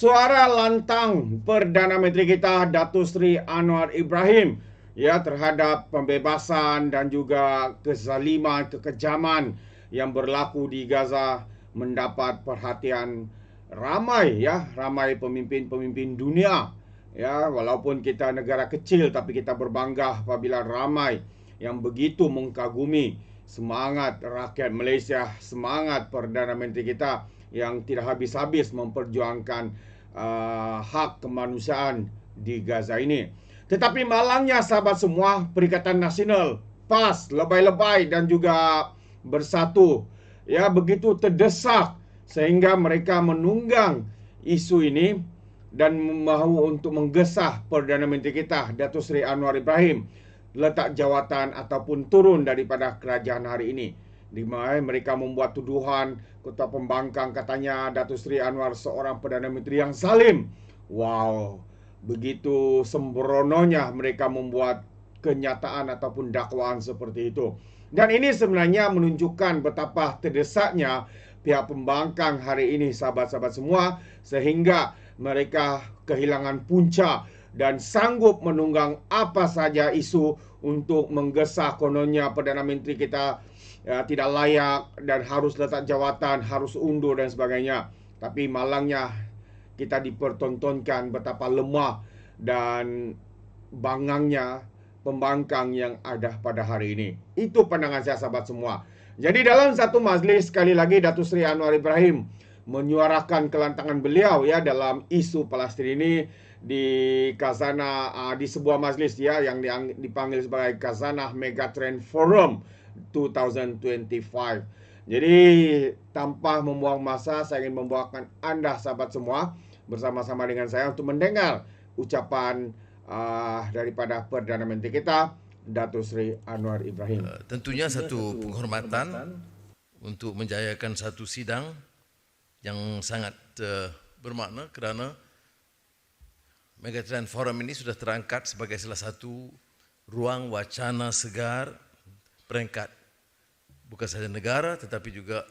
Suara lantang Perdana Menteri kita Datuk Seri Anwar Ibrahim ya terhadap pembebasan dan juga kezaliman, kekejaman yang berlaku di Gaza mendapat perhatian ramai pemimpin-pemimpin dunia. Ya, walaupun kita negara kecil tapi kita berbangga apabila ramai yang begitu mengkagumi semangat rakyat Malaysia, semangat Perdana Menteri kita yang tidak habis-habis memperjuangkan hak kemanusiaan di Gaza ini. Tetapi malangnya sahabat semua, Perikatan Nasional, PAS, lebay-lebay dan juga Bersatu ya begitu terdesak sehingga mereka menunggang isu ini dan mahu untuk menggesah Perdana Menteri kita Datuk Seri Anwar Ibrahim letak jawatan ataupun turun daripada kerajaan hari ini. Di mana mereka membuat tuduhan Ketua Pembangkang katanya Datuk Seri Anwar seorang Perdana Menteri yang zalim. Wow, begitu sembrononya mereka membuat kenyataan ataupun dakwaan seperti itu. Dan ini sebenarnya menunjukkan betapa terdesaknya pihak pembangkang hari ini sahabat-sahabat semua sehingga mereka kehilangan punca dan sanggup menunggang apa saja isu untuk menggesah kononnya Perdana Menteri kita tidak layak dan harus letak jawatan, harus undur dan sebagainya. Tapi malangnya kita dipertontonkan betapa lemah dan bangangnya pembangkang yang ada pada hari ini. Itu pandangan saya sahabat semua. Jadi dalam satu majlis sekali lagi Datuk Seri Anwar Ibrahim menyuarakan kelantangan beliau ya dalam isu Palestin ini di Khazanah di sebuah majlis ya yang dipanggil sebagai Khazanah Megatrends Forum 2025. Jadi tanpa membuang masa saya ingin membawakan Anda sahabat semua bersama-sama dengan saya untuk mendengar ucapan daripada Perdana Menteri kita Datuk Seri Anwar Ibrahim. Tentunya satu penghormatan untuk menjayakan satu sidang yang sangat bermakna kerana Megatrends Forum ini sudah terangkat sebagai salah satu ruang wacana segar peringkat bukan sahaja negara tetapi juga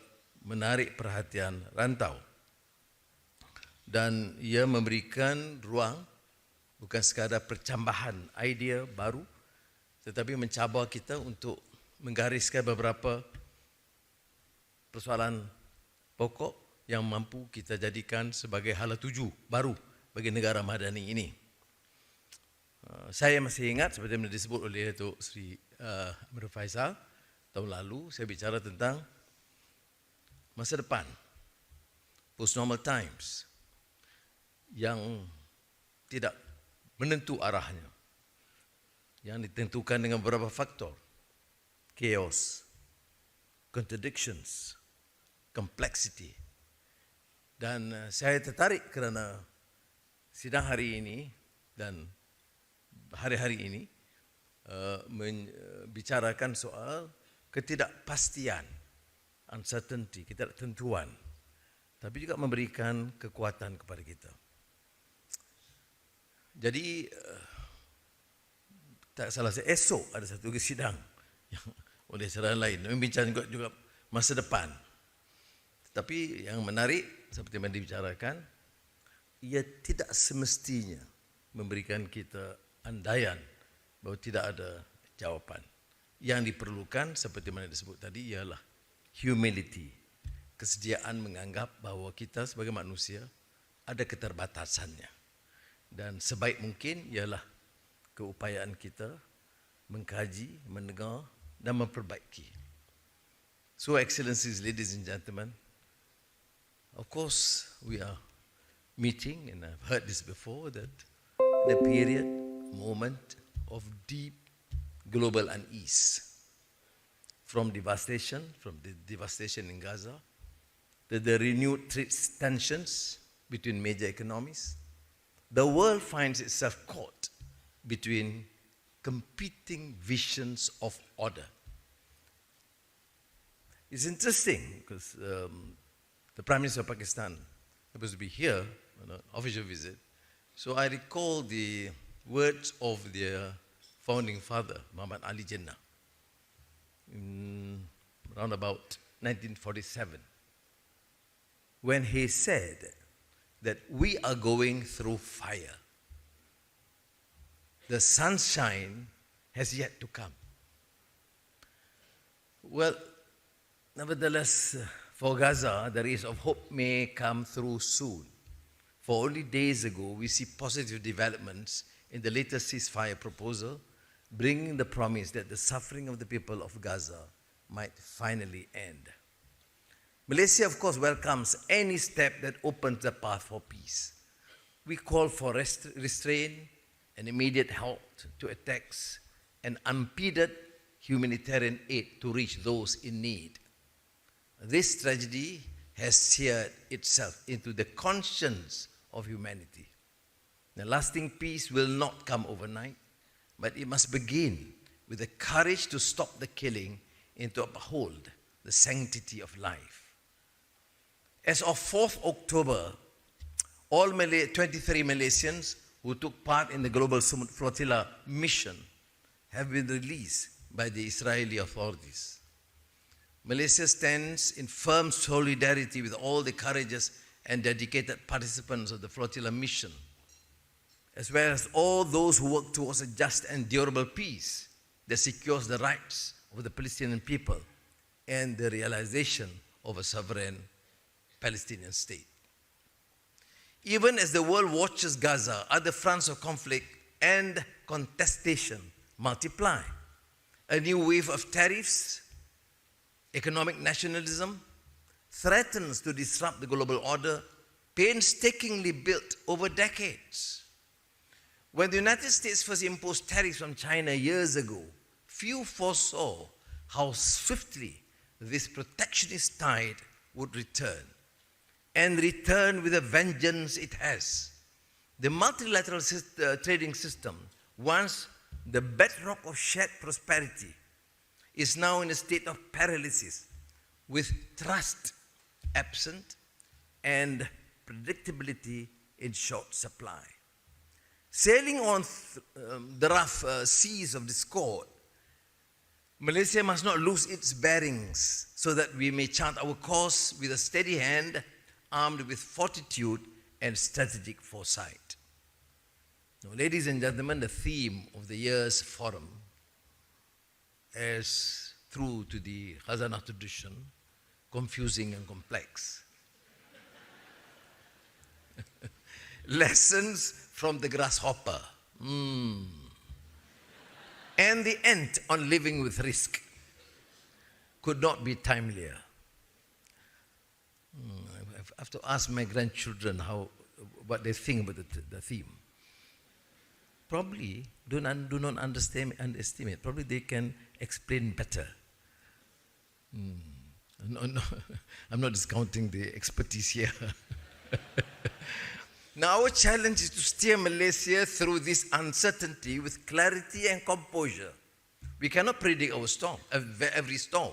menarik perhatian rantau. Dan ia memberikan ruang bukan sekadar percambahan idea baru tetapi mencabar kita untuk menggariskan beberapa persoalan pokok yang mampu kita jadikan sebagai hala tuju baru bagi negara madani ini. Saya masih ingat seperti yang disebut oleh Datuk Seri Amir Faisal tahun lalu saya bicara tentang masa depan, post-normal times yang tidak menentu arahnya, yang ditentukan dengan beberapa faktor, chaos, contradictions, complexity. Dan saya tertarik kerana sidang hari ini dan hari-hari ini membicarakan soal ketidakpastian, uncertainty, ketidaktentuan, tapi juga memberikan kekuatan kepada kita. Jadi tak salah saya esok ada satu sidang yang oleh cara lain membincangkan juga masa depan. Tetapi yang menarik seperti yang dibicarakan, ia tidak semestinya memberikan kita andaian bahawa tidak ada jawapan. Yang diperlukan seperti mana disebut tadi ialah humility, kesediaan menganggap bahawa kita sebagai manusia ada keterbatasannya. Dan sebaik mungkin ialah keupayaan kita mengkaji, mendengar dan memperbaiki. So excellencies, ladies and gentlemen, of course we are meeting, and I've heard this before, that in a period, moment of deep global unease, from the devastation in Gaza, to the renewed trade tensions between major economies, the world finds itself caught between competing visions of order. It's interesting because the Prime Minister of Pakistan happens to be here on an official visit. So I recall the words of their founding father, Muhammad Ali Jinnah, in around about 1947, when he said, that we are going through fire. The sunshine has yet to come. Well, nevertheless, for Gaza, the rays of hope may come through soon. For only days ago, we see positive developments in the latest ceasefire proposal, bringing the promise that the suffering of the people of Gaza might finally end. Malaysia, of course, welcomes any step that opens the path for peace. We call for restraint and immediate halt to attacks and unimpeded humanitarian aid to reach those in need. This tragedy has seared itself into the conscience of humanity. The lasting peace will not come overnight, but it must begin with the courage to stop the killing and to uphold the sanctity of life. As of 4th October, all 23 Malaysians who took part in the Global Flotilla mission have been released by the Israeli authorities. Malaysia stands in firm solidarity with all the courageous and dedicated participants of the flotilla mission, as well as all those who work towards a just and durable peace that secures the rights of the Palestinian people and the realization of a sovereign Palestinian state. Even as the world watches Gaza, other fronts of conflict and contestation multiply. A new wave of tariffs, economic nationalism, threatens to disrupt the global order painstakingly built over decades. When the United States first imposed tariffs on China years ago, few foresaw how swiftly this protectionist tide would return, and return with a vengeance it has. The multilateral trading system, once the bedrock of shared prosperity, is now in a state of paralysis, with trust absent and predictability in short supply. Sailing on the rough seas of discord, Malaysia must not lose its bearings so that we may chart our course with a steady hand, armed with fortitude and strategic foresight. Now, ladies and gentlemen, the theme of the year's forum, as true to the Khazanah tradition, confusing and complex. Lessons from the grasshopper. And the ant on living with risk could not be timelier. I have to ask my grandchildren what they think about the theme. Probably do not underestimate. Probably they can explain better. No, I'm not discounting the expertise here. Now our challenge is to steer Malaysia through this uncertainty with clarity and composure. We cannot predict our storm, every storm.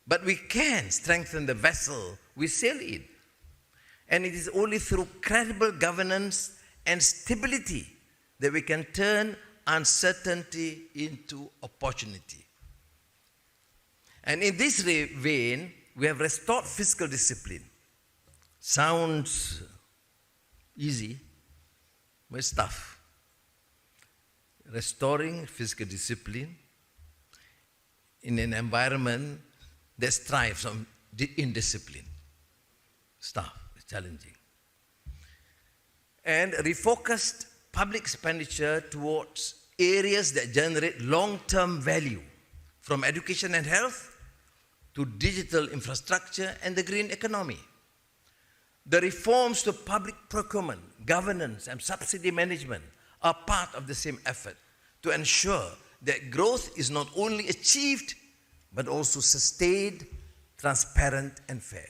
But we can strengthen the vessel we sail in. And it is only through credible governance and stability that we can turn uncertainty into opportunity. And in this vein, we have restored fiscal discipline. Sounds easy, but it's tough. Restoring fiscal discipline in an environment that strives on indiscipline. It's tough, it's challenging. And refocused public expenditure towards areas that generate long-term value, from education and health to digital infrastructure and the green economy. The reforms to public procurement, governance, and subsidy management are part of the same effort to ensure that growth is not only achieved, but also sustained, transparent, and fair.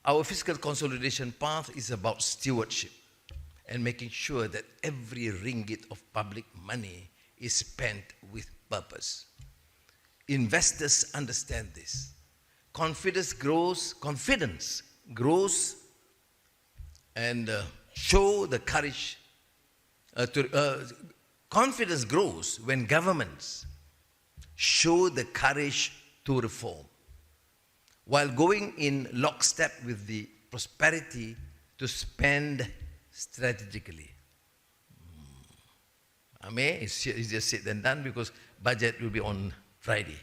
Our fiscal consolidation path is about stewardship and making sure that every ringgit of public money is spent with purpose. Investors understand this. Confidence grows, and show the courage. Confidence grows when governments show the courage to reform. while going in lockstep with the prosperity to spend strategically. It's easier said than done because budget will be on Friday.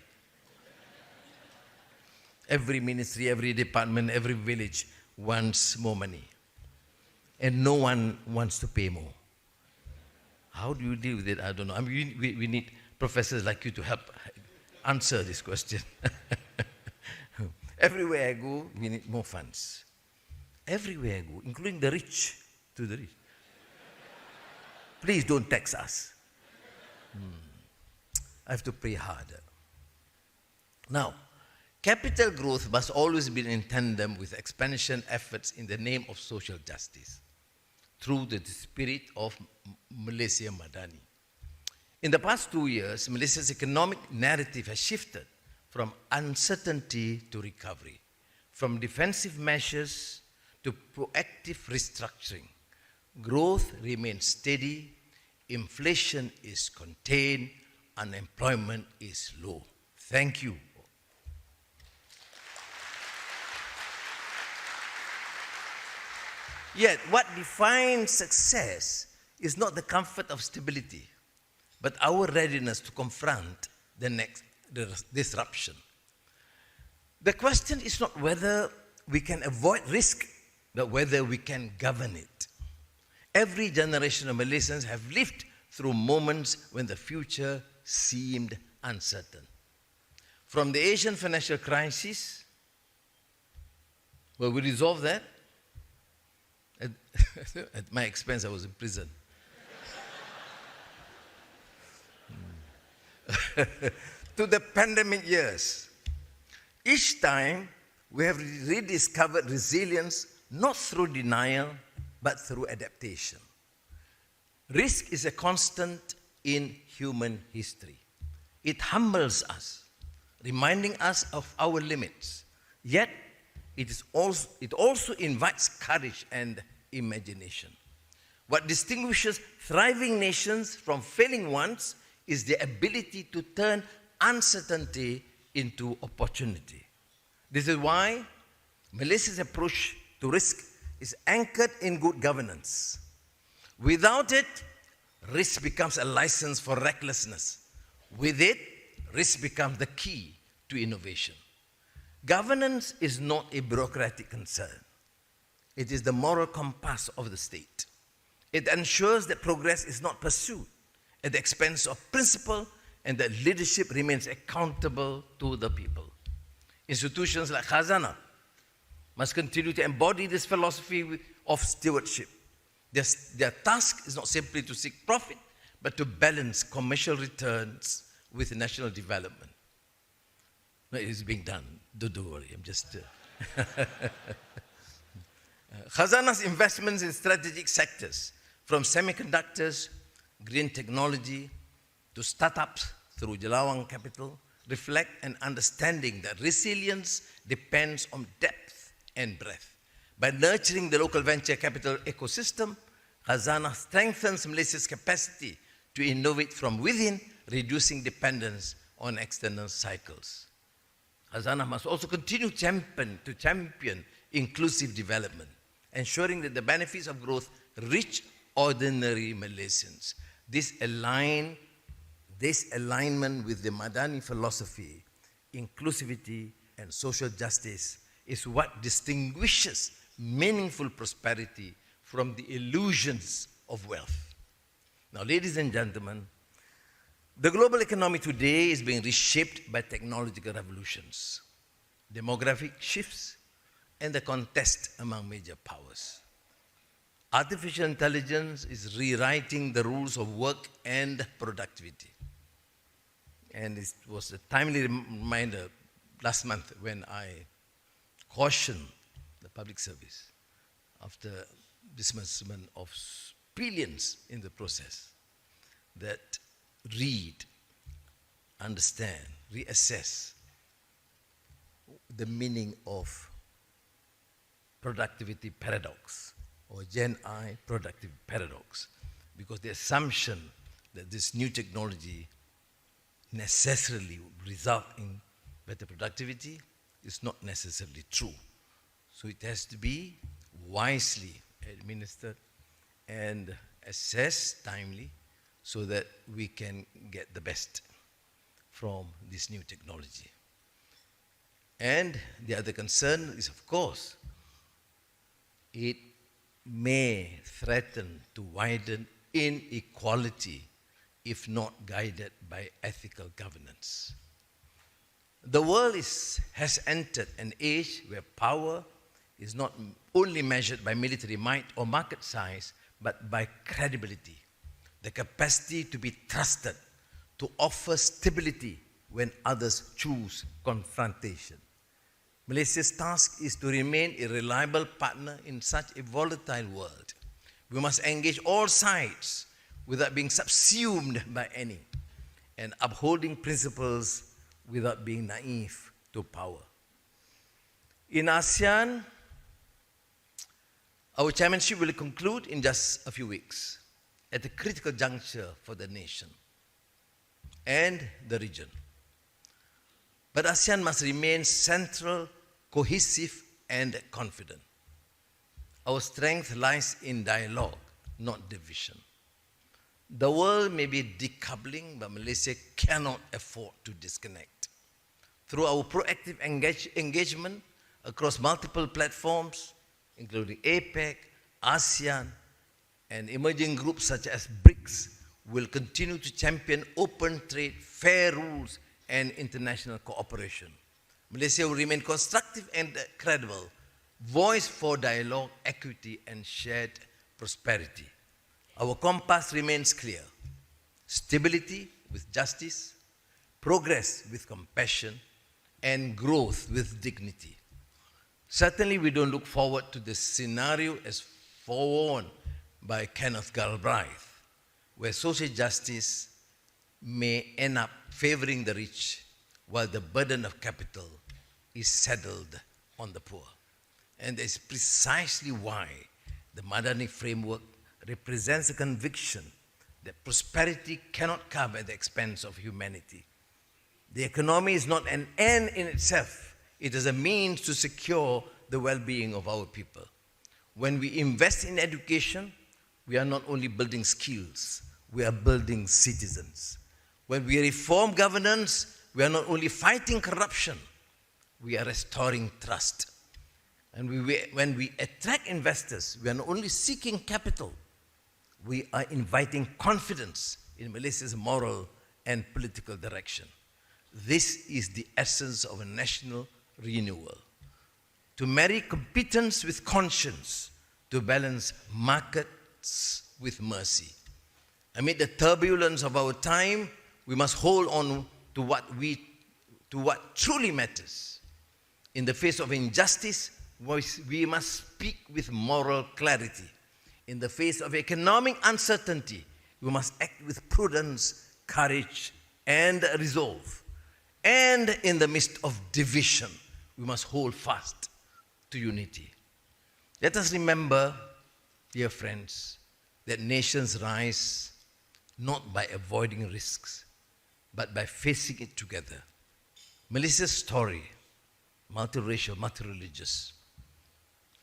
Every ministry, every department, every village wants more money. And no one wants to pay more. How do you deal with it? I don't know. We need professors like you to help answer this question. Everywhere I go, we need more funds. Everywhere I go, including the rich, to the rich. Please don't tax us. I have to pray harder. Now, capital growth must always be in tandem with expansion efforts in the name of social justice through the spirit of Malaysia MADANI. In the past 2 years, Malaysia's economic narrative has shifted from uncertainty to recovery, from defensive measures to proactive restructuring. Growth remains steady, inflation is contained, unemployment is low. Thank you. Yet, what defines success is not the comfort of stability, but our readiness to confront the next disruption. The question is not whether we can avoid risk, but whether we can govern it. Every generation of Malaysians have lived through moments when the future seemed uncertain. From the Asian financial crisis, well, we resolved that. At my expense, I was in prison. To the pandemic years. Each time, we have rediscovered resilience not through denial, but through adaptation. Risk is a constant in human history. It humbles us, reminding us of our limits. Yet, it also invites courage and imagination. What distinguishes thriving nations from failing ones is the ability to turn uncertainty into opportunity. This is why Malaysia's approach to risk is anchored in good governance. Without it, risk becomes a license for recklessness. With it, risk becomes the key to innovation. Governance is not a bureaucratic concern. It is the moral compass of the state. It ensures that progress is not pursued at the expense of principle and that leadership remains accountable to the people. Institutions like Khazanah must continue to embody this philosophy of stewardship. Their task is not simply to seek profit, but to balance commercial returns with national development. No, it is being done. Don't worry, I'm just... Khazanah's investments in strategic sectors, from semiconductors, green technology, to startups through Jelawang Capital, reflect an understanding that resilience depends on depth and breadth. By nurturing the local venture capital ecosystem, Khazanah strengthens Malaysia's capacity to innovate from within, reducing dependence on external cycles. Khazanah must also continue to champion inclusive development, ensuring that the benefits of growth reach ordinary Malaysians. This alignment with the Madani philosophy, inclusivity and social justice is what distinguishes meaningful prosperity from the illusions of wealth. Now, ladies and gentlemen, the global economy today is being reshaped by technological revolutions, demographic shifts, and the contest among major powers. Artificial intelligence is rewriting the rules of work and productivity. And it was a timely reminder last month when I cautioned the public service after disbursement of billions in the process that read, understand, reassess the meaning of productivity paradox or Gen I productivity paradox, because the assumption that this new technology necessarily would result in better productivity is not necessarily true. So it has to be wisely administered and assessed timely so that we can get the best from this new technology. And the other concern is, of course, it may threaten to widen inequality if not guided by ethical governance. The world has entered an age where power is not only measured by military might or market size, but by credibility, the capacity to be trusted, to offer stability when others choose confrontation. Malaysia's task is to remain a reliable partner in such a volatile world. We must engage all sides without being subsumed by any, and upholding principles without being naive to power. In ASEAN, our chairmanship will conclude in just a few weeks, at a critical juncture for the nation and the region. But ASEAN must remain central, cohesive, and confident. Our strength lies in dialogue, not division. The world may be decoupling, but Malaysia cannot afford to disconnect. Through our proactive engagement across multiple platforms, including APEC, ASEAN, and emerging groups such as BRICS, will continue to champion open trade, fair rules, and international cooperation. Malaysia will remain constructive and credible, voice for dialogue, equity, and shared prosperity. Our compass remains clear: stability with justice, progress with compassion, and growth with dignity. Certainly, we don't look forward to the scenario as forewarned by Kenneth Galbraith, where social justice may end up favoring the rich while the burden of capital is saddled on the poor. And that's precisely why the Madani framework represents a conviction that prosperity cannot come at the expense of humanity. The economy is not an end in itself. It is a means to secure the well-being of our people. When we invest in education, we are not only building skills, we are building citizens. When we reform governance, we are not only fighting corruption, we are restoring trust. And when we attract investors, we are not only seeking capital, we are inviting confidence in Malaysia's moral and political direction. This is the essence of a national renewal. To marry competence with conscience, to balance markets with mercy. Amid the turbulence of our time, we must hold on to what truly matters. In the face of injustice, we must speak with moral clarity. In the face of economic uncertainty, we must act with prudence, courage, and resolve. And in the midst of division, we must hold fast to unity. Let us remember, dear friends, that nations rise not by avoiding risks, but by facing it together. Malaysia's story, multiracial, multireligious,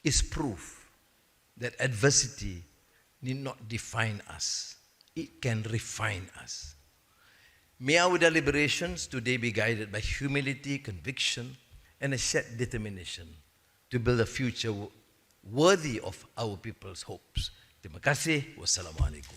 is proof that adversity need not define us. It can refine us. May our deliberations today be guided by humility, conviction, and a shared determination to build a future worthy of our people's hopes. Terima kasih. Wassalamualaikum.